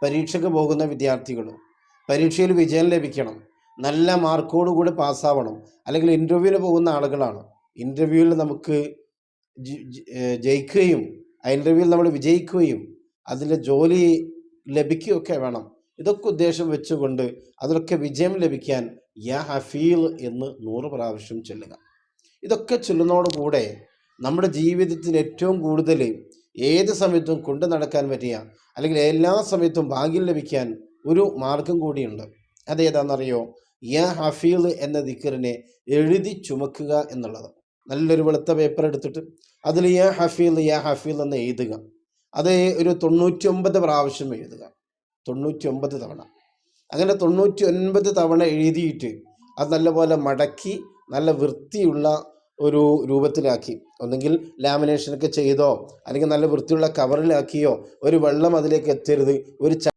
പരീക്ഷയ്ക്ക് പോകുന്ന വിദ്യാർത്ഥികളും പരീക്ഷയിൽ വിജയം ലഭിക്കണം, നല്ല മാർക്കോടുകൂടി പാസ്സാവണം, അല്ലെങ്കിൽ ഇൻ്റർവ്യൂവിന് പോകുന്ന ആളുകളാണ്. ഇൻ്റർവ്യൂവിൽ നമുക്ക് ജയിക്കുകയും ആ ഇൻ്റർവ്യൂവിൽ നമ്മൾ വിജയിക്കുകയും അതിൻ്റെ ജോലി ലഭിക്കുകയൊക്കെ വേണം. ഇതൊക്കെ ഉദ്ദേശം വെച്ചുകൊണ്ട് അതിലൊക്കെ വിജയം ലഭിക്കാൻ യാ ഹഫീൽ എന്ന് 100 പ്രാവശ്യം ചൊല്ലുക. ഇതൊക്കെ ചൊല്ലുന്നതോടുകൂടെ നമ്മുടെ ജീവിതത്തിൽ ഏറ്റവും കൂടുതൽ ഏത് സമയത്തും കൊണ്ടു നടക്കാൻ പറ്റിയ, അല്ലെങ്കിൽ എല്ലാ സമയത്തും ഭാഗ്യം ലഭിക്കാൻ ഒരു മാർഗം കൂടിയുണ്ട്. അതേതാണെന്നറിയോ? യാ ഹഫീൽ എന്ന ദിക്റിനെ എഴുതി ചുമക്കുക എന്നുള്ളത്. നല്ലൊരു വെളുത്ത പേപ്പർ എടുത്തിട്ട് അതിൽ യാ ഹഫീൽ എന്ന് എഴുതുക. അത് ഒരു 99 പ്രാവശ്യം എഴുതുക. 99 തവണ. അങ്ങനെ 99 തവണ എഴുതിയിട്ട് അത് നല്ലപോലെ മടക്കി നല്ല വൃത്തിയുള്ള ഒരു രൂപത്തിലാക്കി, ഒന്നെങ്കിൽ ലാമിനേഷനൊക്കെ ചെയ്തോ അല്ലെങ്കിൽ നല്ല വൃത്തിയുള്ള കവറിലാക്കിയോ, ഒരു വെള്ളം അതിലേക്ക് എത്തരുത്, ഒരു